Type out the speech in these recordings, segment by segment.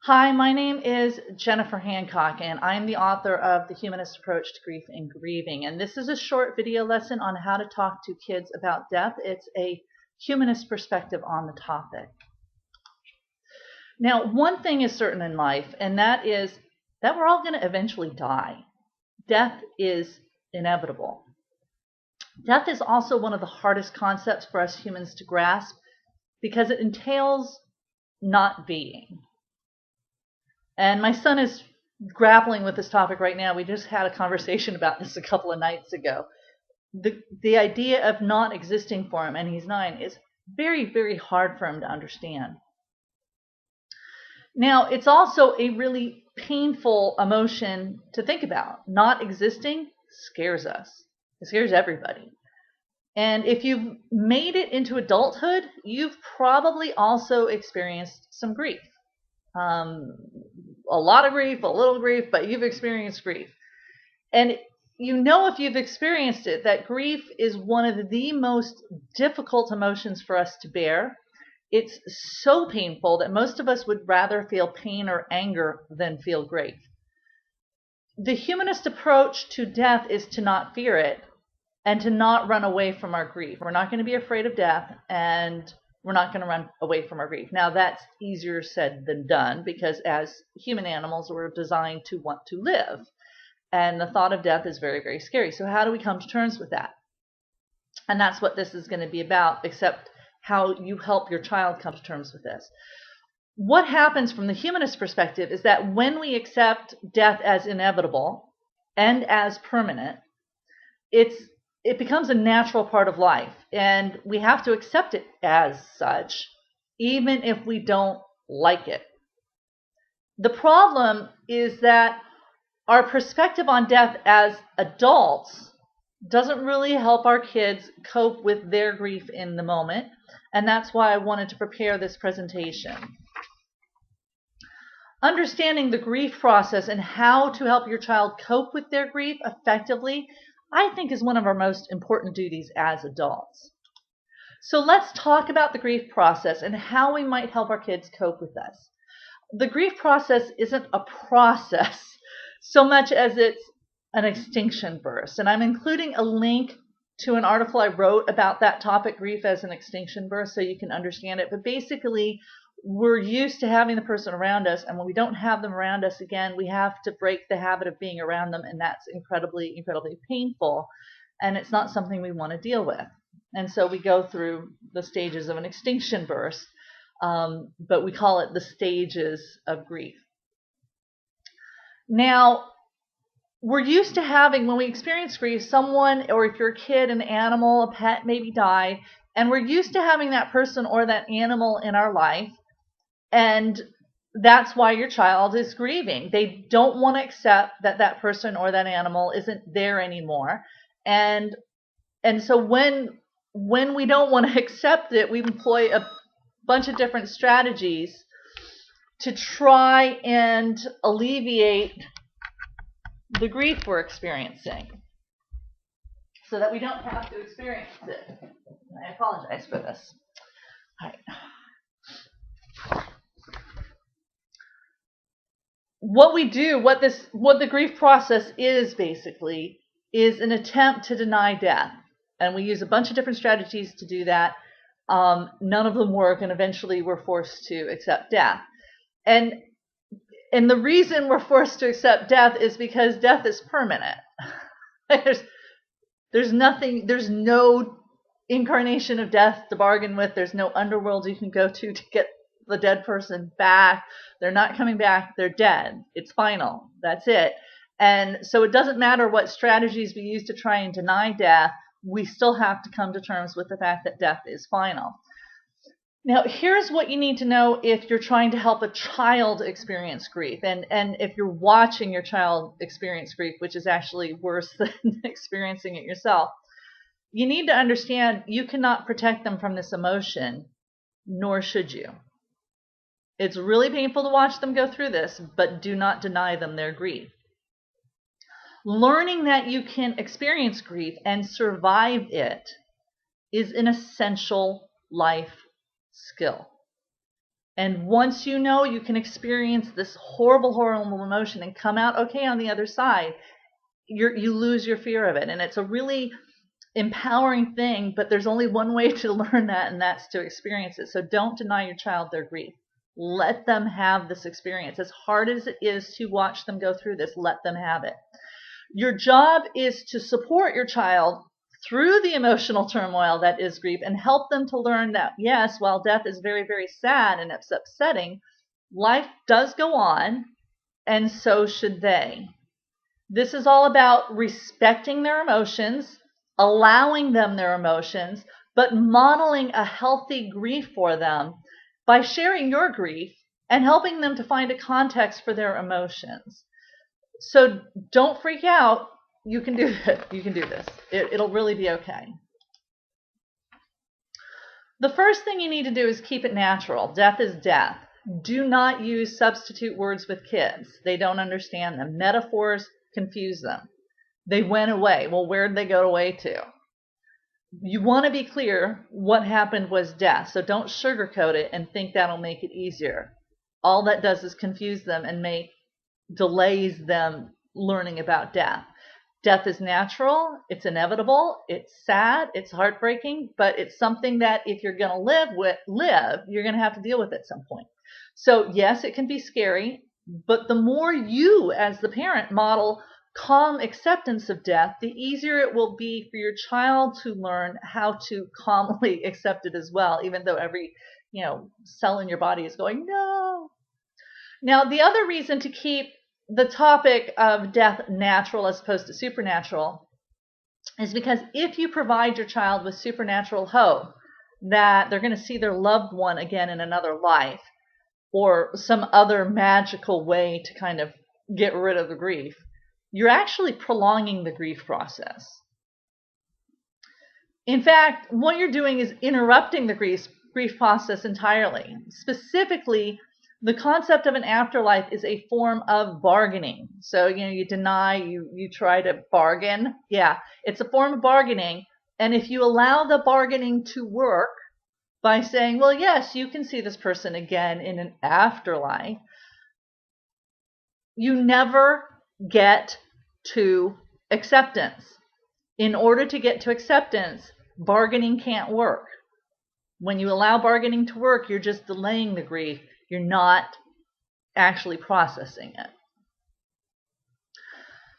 Hi, my name is Jennifer Hancock, and I'm the author of The Humanist Approach to Grief and Grieving. And this is a short video lesson on how to talk to kids about death. It's a humanist perspective on the topic. Now, one thing is certain in life, and that is that we're all going to eventually die. Death is inevitable. Death is also one of the hardest concepts for us humans to grasp because it entails not being. And my son is grappling with this topic right now. We just had a conversation about this a couple of nights ago. The idea of not existing for him, and he's 9, is very, very hard for him to understand. Now, it's also a really painful emotion to think about. Not existing scares us. It scares everybody. And if you've made it into adulthood, you've probably also experienced some grief. A lot of grief, a little grief, but you've experienced grief. And you know, if you've experienced it, that grief is one of the most difficult emotions for us to bear. It's so painful that most of us would rather feel pain or anger than feel grief. The humanist approach to death is to not fear it and to not run away from our grief. We're not going to be afraid of death, and we're not going to run away from our grief. Now, that's easier said than done, because as human animals, we're designed to want to live. And the thought of death is very, very scary. So how do we come to terms with that? And that's what this is going to be about, except how you help your child come to terms with this. What happens from the humanist perspective is that when we accept death as inevitable and as permanent, it becomes a natural part of life, and we have to accept it as such, even if we don't like it. The problem is that our perspective on death as adults doesn't really help our kids cope with their grief in the moment, and that's why I wanted to prepare this presentation. Understanding the grief process and how to help your child cope with their grief effectively, I think, is one of our most important duties as adults. So let's talk about the grief process and how we might help our kids cope with this. The grief process isn't a process so much as it's an extinction burst. And I'm including a link to an article I wrote about that topic, grief as an extinction burst, so you can understand it. But basically, we're used to having the person around us, and when we don't have them around us again, we have to break the habit of being around them, and that's incredibly, incredibly painful, and it's not something we want to deal with. And so we go through the stages of an extinction burst, but we call it the stages of grief. Now, we're used to having, when we experience grief, someone, or if you're a kid, an animal, a pet maybe died, and we're used to having that person or that animal in our life. And that's why your child is grieving. They don't want to accept that that person or that animal isn't there anymore. And so when we don't want to accept it, we employ a bunch of different strategies to try and alleviate the grief we're experiencing so that we don't have to experience it. I apologize for this. All right. What we do, what the grief process is basically, is an attempt to deny death. And we use a bunch of different strategies to do that. None of them work, and eventually we're forced to accept death. And the reason we're forced to accept death is because death is permanent. There's no incarnation of death to bargain with. There's no underworld you can go to get the dead person back. They're not coming back. They're dead. It's final. That's it. And so it doesn't matter what strategies we use to try and deny death, we still have to come to terms with the fact that death is final. Now, here's what you need to know if you're trying to help a child experience grief, and if you're watching your child experience grief, which is actually worse than experiencing it yourself. You need to understand you cannot protect them from this emotion, nor should you. It's really painful to watch them go through this, but do not deny them their grief. Learning that you can experience grief and survive it is an essential life skill. And once you know you can experience this horrible, horrible emotion and come out okay on the other side, you lose your fear of it. And it's a really empowering thing, but there's only one way to learn that, and that's to experience it. So don't deny your child their grief. Let them have this experience. As hard as it is to watch them go through this, let them have it. Your job is to support your child through the emotional turmoil that is grief and help them to learn that, yes, while death is very, very sad and it's upsetting, life does go on, and so should they. This is all about respecting their emotions, allowing them their emotions, but modeling a healthy grief for them by sharing your grief and helping them to find a context for their emotions. So don't freak out. You can do this. You can do this. It'll really be okay. The first thing you need to do is keep it natural. Death is death. Do not use substitute words with kids. They don't understand them. Metaphors confuse them. They went away. Well, where'd they go away to? You want to be clear what happened was death. So don't sugarcoat it and think that'll make it easier. All that does is confuse them and delays them learning about death. Death is natural, it's inevitable, it's sad, it's heartbreaking, but it's something that if you're going to live, you're going to have to deal with at some point. So yes, it can be scary, but the more you as the parent model calm acceptance of death, the easier it will be for your child to learn how to calmly accept it as well, even though every cell in your body is going, no. Now, the other reason to keep the topic of death natural as opposed to supernatural is because if you provide your child with supernatural hope that they're going to see their loved one again in another life or some other magical way to kind of get rid of the grief, you're actually prolonging the grief process. In fact, what you're doing is interrupting the grief process entirely. Specifically, the concept of an afterlife is a form of bargaining. So, you deny, you try to bargain. Yeah, it's a form of bargaining. And if you allow the bargaining to work by saying, well, yes, you can see this person again in an afterlife, you never get to acceptance. In order to get to acceptance, bargaining can't work. When you allow bargaining to work, you're just delaying the grief. You're not actually processing it.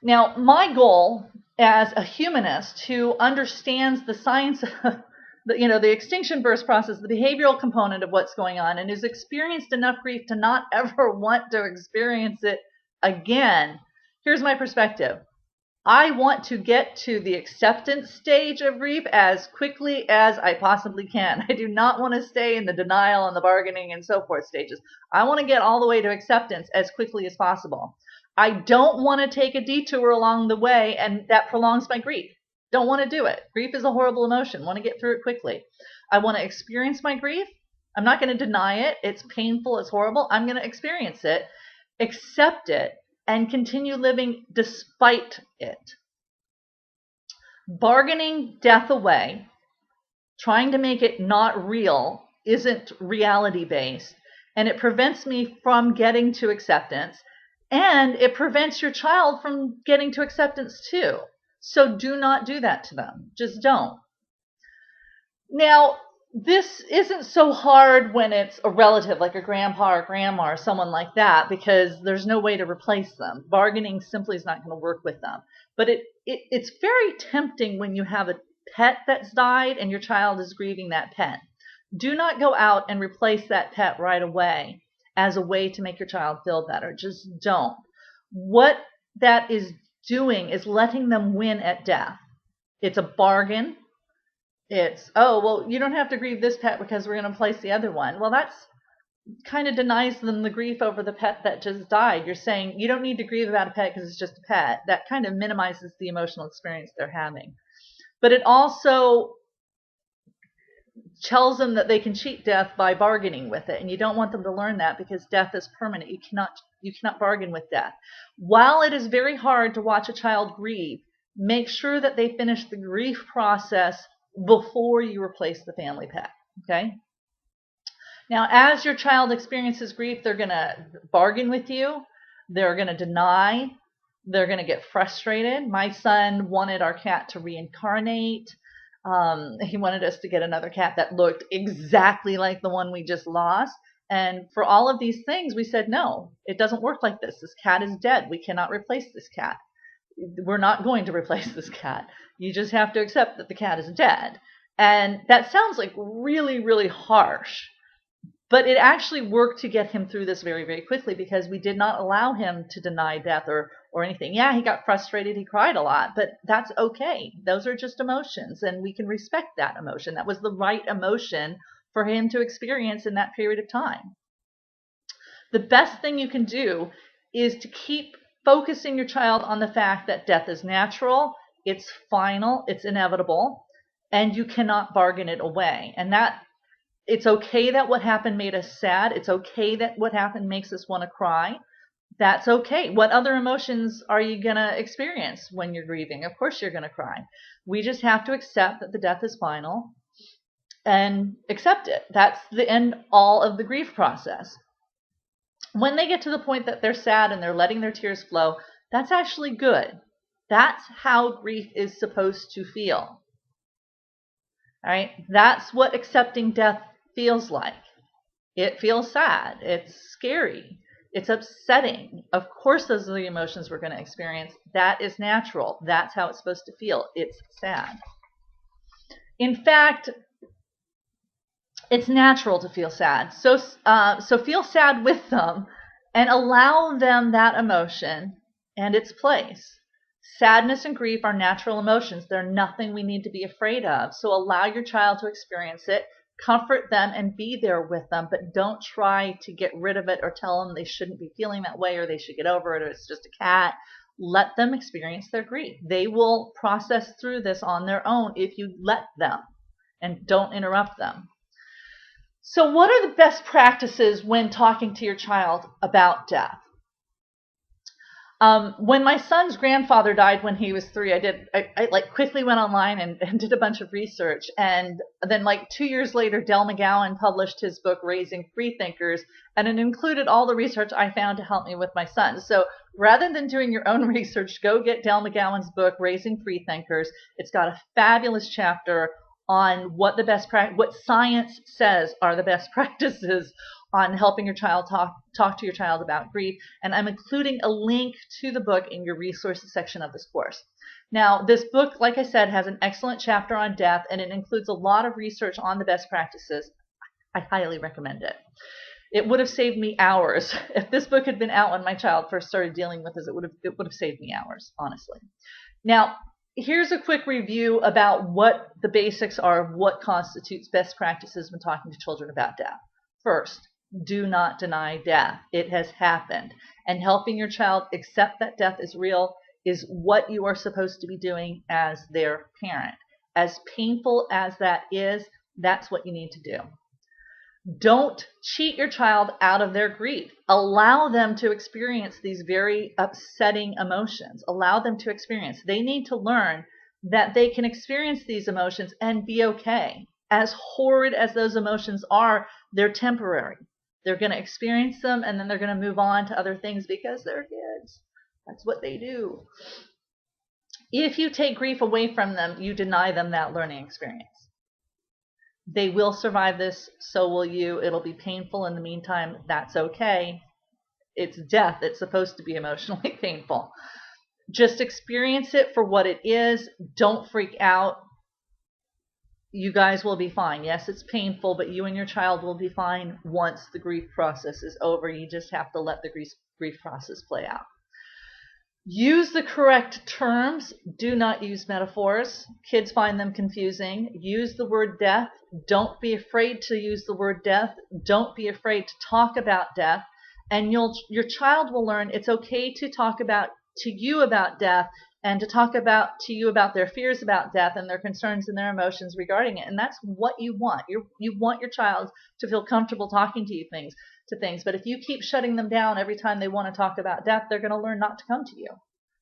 Now, my goal as a humanist who understands the science of the extinction burst process, the behavioral component of what's going on, and has experienced enough grief to not ever want to experience it again, here's my perspective. I want to get to the acceptance stage of grief as quickly as I possibly can. I do not want to stay in the denial and the bargaining and so forth stages. I want to get all the way to acceptance as quickly as possible. I don't want to take a detour along the way, and that prolongs my grief. Don't want to do it. Grief is a horrible emotion. Want to get through it quickly. I want to experience my grief. I'm not going to deny it. It's painful. It's horrible. I'm going to experience it, accept it, and continue living despite it. Bargaining death away, trying to make it not real, isn't reality-based, and it prevents me from getting to acceptance, and it prevents your child from getting to acceptance too. So do not do that to them. Just don't. Now, this isn't so hard when it's a relative like a grandpa or grandma or someone like that, because there's no way to replace them. Bargaining simply is not going to work with them. But it's very tempting when you have a pet that's died and your child is grieving that pet. Do not go out and replace that pet right away as a way to make your child feel better. Just don't. What that is doing is letting them win at death. It's a bargain. It's, oh, well, you don't have to grieve this pet because we're going to place the other one. Well, that's kind of denies them the grief over the pet that just died. You're saying you don't need to grieve about a pet because it's just a pet. That kind of minimizes the emotional experience they're having. But it also tells them that they can cheat death by bargaining with it. And you don't want them to learn that, because death is permanent. You cannot bargain with death. While it is very hard to watch a child grieve, make sure that they finish the grief process before you replace the family pet. Okay? Now, as your child experiences grief, they're going to bargain with you. They're going to deny. They're going to get frustrated. My son wanted our cat to reincarnate. He wanted us to get another cat that looked exactly like the one we just lost. And for all of these things, we said, no, it doesn't work like this. This cat is dead. We cannot replace this cat. We're not going to replace this cat. You just have to accept that the cat is dead. And that sounds like really, really harsh. But it actually worked to get him through this very, very quickly because we did not allow him to deny death or anything. Yeah, he got frustrated. He cried a lot, but that's okay. Those are just emotions, and we can respect that emotion. That was the right emotion for him to experience in that period of time. The best thing you can do is to keep focusing your child on the fact that death is natural, it's final, it's inevitable, and you cannot bargain it away. And that it's okay that what happened made us sad. It's okay that what happened makes us want to cry. That's okay. What other emotions are you going to experience when you're grieving? Of course you're going to cry. We just have to accept that the death is final and accept it. That's the end all of the grief process. When they get to the point that they're sad and they're letting their tears flow, that's actually good. That's how grief is supposed to feel. All right? That's what accepting death feels like. It feels sad. It's scary. It's upsetting. Of course, those are the emotions we're going to experience. That is natural. That's how it's supposed to feel. It's sad. In fact, it's natural to feel sad. So feel sad with them and allow them that emotion and its place. Sadness and grief are natural emotions. They're nothing we need to be afraid of. So allow your child to experience it. Comfort them and be there with them, but don't try to get rid of it or tell them they shouldn't be feeling that way or they should get over it or it's just a cat. Let them experience their grief. They will process through this on their own if you let them and don't interrupt them. So what are the best practices when talking to your child about death? When my son's grandfather died when he was 3, I like quickly went online and did a bunch of research. And then like 2 years later, Del McGowan published his book, Raising Freethinkers, and it included all the research I found to help me with my son. So rather than doing your own research, go get Del McGowan's book, Raising Freethinkers. It's got a fabulous chapter on what science says are the best practices on helping your child talk to your child about grief. And I'm including a link to the book in your resources section of this course. Now, this book, like I said, has an excellent chapter on death, and it includes a lot of research on the best practices. I highly recommend it. It would have saved me hours. If this book had been out when my child first started dealing with this, it would have saved me hours, honestly. Now, here's a quick review about what the basics are of what constitutes best practices when talking to children about death. First, do not deny death. It has happened. And helping your child accept that death is real is what you are supposed to be doing as their parent. As painful as that is, that's what you need to do. Don't cheat your child out of their grief. Allow them to experience these very upsetting emotions. Allow them to experience. They need to learn that they can experience these emotions and be okay. As horrid as those emotions are, they're temporary. They're going to experience them and then they're going to move on to other things because they're kids. That's what they do. If you take grief away from them, you deny them that learning experience. They will survive this, so will you. It'll be painful in the meantime. That's okay. It's death. It's supposed to be emotionally painful. Just experience it for what it is. Don't freak out. You guys will be fine. Yes, it's painful, but you and your child will be fine once the grief process is over. You just have to let the grief process play out. Use the correct terms. Do not use metaphors. Kids find them confusing. Use the word death. Don't be afraid to use the word death. Don't be afraid to talk about death. And your child will learn it's okay to talk to you about death and to talk to you about their fears about death and their concerns and their emotions regarding it. And that's what you want. You want your child to feel comfortable talking to you things. But if you keep shutting them down every time they want to talk about death, they're going to learn not to come to you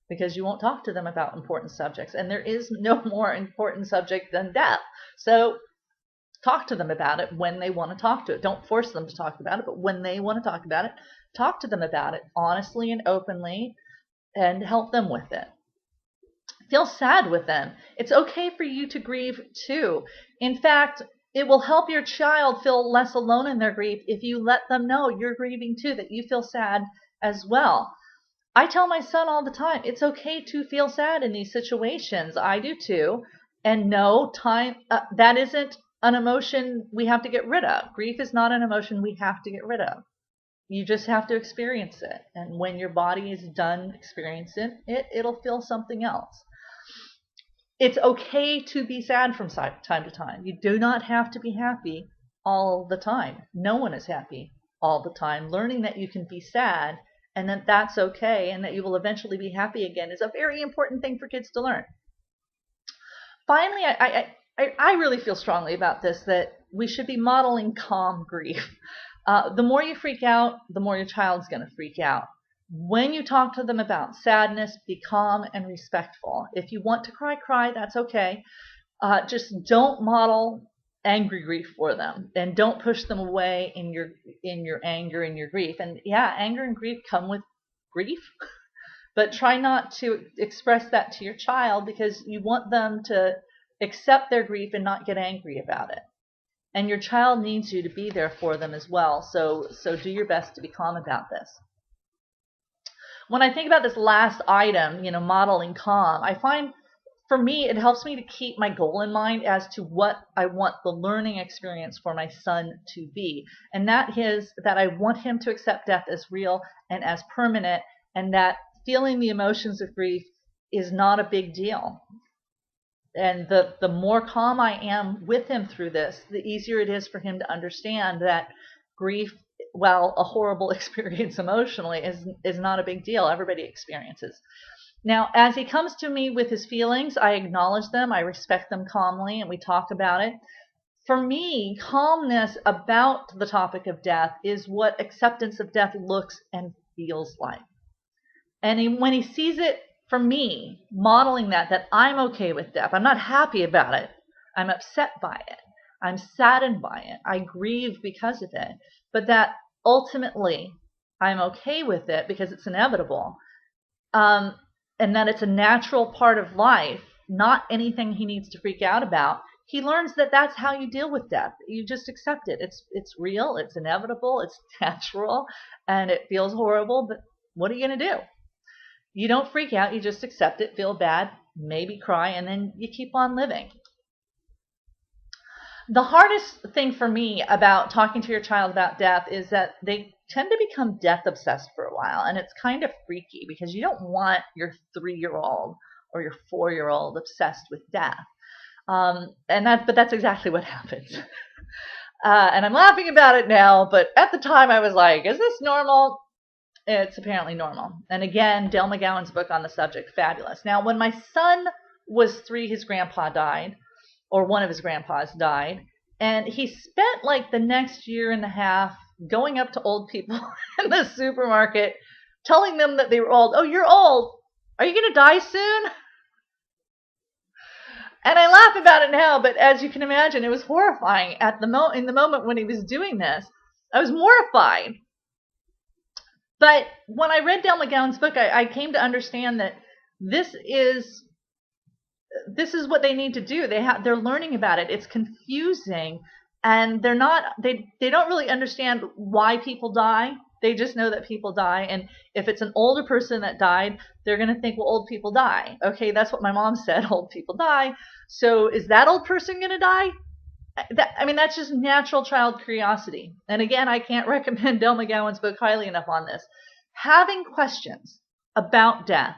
because you won't talk to them about important subjects. And there is no more important subject than death. So Talk to them about it when they want to talk to it. Don't force them to talk about it, but when they want to talk about it, talk to them about it honestly and openly and help them with it. Feel sad with them. It's okay for you to grieve too. In fact, it will help your child feel less alone in their grief if you let them know you're grieving too, that you feel sad as well. I tell my son all the time, it's okay to feel sad in these situations. I do too. And no, that isn't an emotion we have to get rid of. Grief is not an emotion we have to get rid of. You just have to experience it. And when your body is done experiencing it, it'll feel something else. It's okay to be sad from time to time. You do not have to be happy all the time. No one is happy all the time. Learning that you can be sad and that that's okay and that you will eventually be happy again is a very important thing for kids to learn. Finally, I really feel strongly about this, that we should be modeling calm grief. The more you freak out, the more your child's going to freak out. When you talk to them about sadness, be calm and respectful. If you want to cry, cry. That's okay. Just don't model angry grief for them, and don't push them away in your anger and your grief. And yeah, anger and grief come with grief, but try not to express that to your child, because you want them to accept their grief and not get angry about it. And your child needs you to be there for them as well. So do your best to be calm about this. When I think about this last item, modeling calm, I find for me it helps me to keep my goal in mind as to what I want the learning experience for my son to be. And that is that I want him to accept death as real and as permanent, and that feeling the emotions of grief is not a big deal. And the more calm I am with him through this, the easier it is for him to understand that grief, while a horrible experience emotionally, is not a big deal. Everybody experiences. Now, as he comes to me with his feelings, I acknowledge them, I respect them calmly, and we talk about it. For me, calmness about the topic of death is what acceptance of death looks and feels like. And when he sees it, for me, modeling that I'm okay with death. I'm not happy about it. I'm upset by it. I'm saddened by it. I grieve because of it. But that ultimately I'm okay with it because it's inevitable. And that it's a natural part of life, not anything he needs to freak out about. He learns that that's how you deal with death. You just accept it. It's real. It's inevitable. It's natural. And it feels horrible. But what are you going to do? You don't freak out, you just accept it, feel bad, maybe cry, and then you keep on living. The hardest thing for me about talking to your child about death is that they tend to become death obsessed for a while, and it's kind of freaky because you don't want your 3-year-old or your 4-year-old obsessed with death. But that's exactly what happens. And I'm laughing about it now, but at the time I was like, is this normal? It's apparently normal. And again, Dale McGowan's book on the subject, fabulous. Now, when my son was 3, his grandpa died, or one of his grandpas died, and he spent like the next year and a half going up to old people in the supermarket, telling them that they were old. Oh, you're old. Are you going to die soon? And I laugh about it now, but as you can imagine, it was horrifying in the moment when he was doing this. I was mortified. But when I read Dale McGowan's book, I came to understand that this is what they need to do. They're learning about it. It's confusing, and they don't really understand why people die. They just know that people die, and if it's an older person that died, they're going to think, well, old people die. Okay, that's what my mom said, old people die. So is that old person going to die? That's just natural child curiosity. And again, I can't recommend Dale McGowan's book highly enough on this. Having questions about death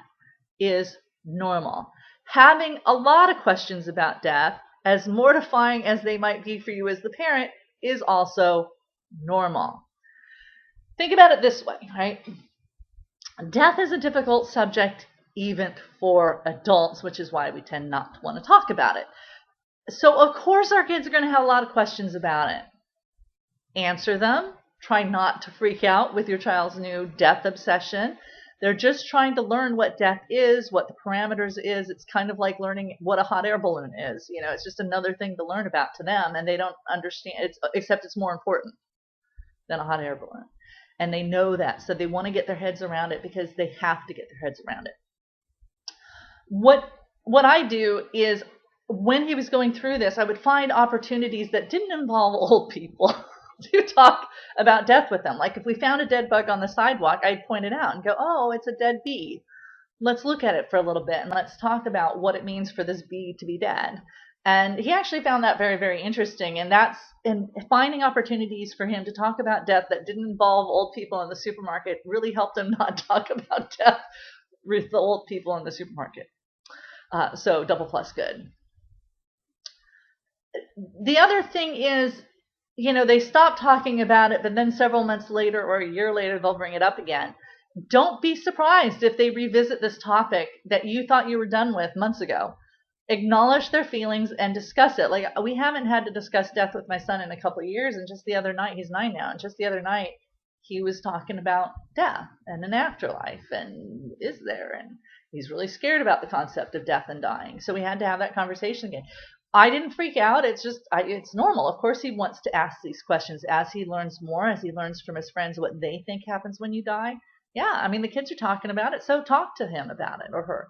is normal. Having a lot of questions about death, as mortifying as they might be for you as the parent, is also normal. Think about it this way, right? Death is a difficult subject even for adults, which is why we tend not to want to talk about it. So, of course, our kids are going to have a lot of questions about it. Answer them. Try not to freak out with your child's new death obsession. They're just trying to learn what death is, what the parameters is. It's kind of like learning what a hot air balloon is. It's just another thing to learn about to them, and they don't understand it, except it's more important than a hot air balloon. And they know that, so they want to get their heads around it because they have to get their heads around it. What I do is, when he was going through this, I would find opportunities that didn't involve old people to talk about death with them. Like if we found a dead bug on the sidewalk, I'd point it out and go, "Oh, it's a dead bee. Let's look at it for a little bit and let's talk about what it means for this bee to be dead." And he actually found that very, very interesting. And finding opportunities for him to talk about death that didn't involve old people in the supermarket really helped him not talk about death with the old people in the supermarket. So double plus good. The other thing is, they stop talking about it, but then several months later or a year later, they'll bring it up again. Don't be surprised if they revisit this topic that you thought you were done with months ago. Acknowledge their feelings and discuss it. Like, we haven't had to discuss death with my son in a couple of years, and just the other night, he's 9 now, and just the other night, he was talking about death and an afterlife, and is there, and he's really scared about the concept of death and dying. So we had to have that conversation again. I didn't freak out. It's just, it's normal. Of course, he wants to ask these questions as he learns more, as he learns from his friends what they think happens when you die. Yeah, I mean, the kids are talking about it, so talk to him about it, or her.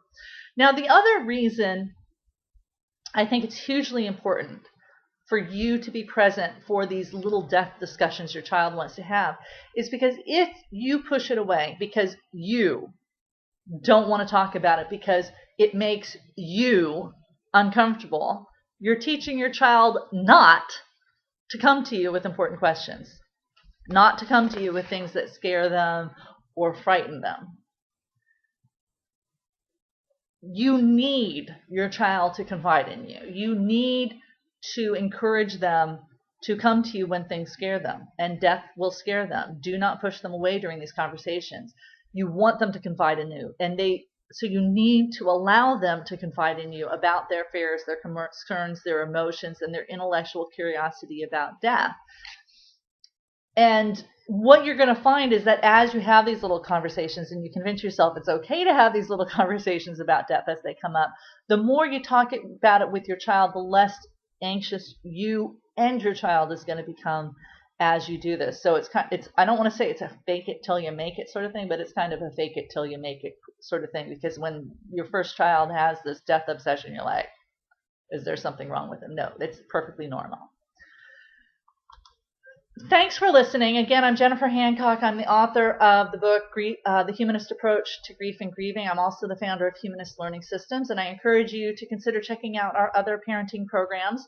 Now, the other reason I think it's hugely important for you to be present for these little death discussions your child wants to have is because if you push it away because you don't want to talk about it because it makes you uncomfortable, you're teaching your child not to come to you with important questions, not to come to you with things that scare them or frighten them. You need your child to confide in you. You need to encourage them to come to you when things scare them, and death will scare them. Do not push them away during these conversations. You want them to confide in you, so you need to allow them to confide in you about their fears, their concerns, their emotions, and their intellectual curiosity about death. And what you're going to find is that as you have these little conversations and you convince yourself it's okay to have these little conversations about death as they come up, the more you talk about it with your child, the less anxious you and your child is going to become as you do this. So I don't want to say it's a fake it till you make it sort of thing, but it's kind of a fake it till you make it sort of thing, because when your first child has this death obsession, you're like, is there something wrong with him? No, it's perfectly normal. Thanks for listening. Again, I'm Jennifer Hancock. I'm the author of the book, The Humanist Approach to Grief and Grieving. I'm also the founder of Humanist Learning Systems, and I encourage you to consider checking out our other parenting programs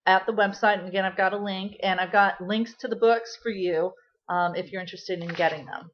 at the website. And again, I've got a link, and I've got links to the books for you if you're interested in getting them.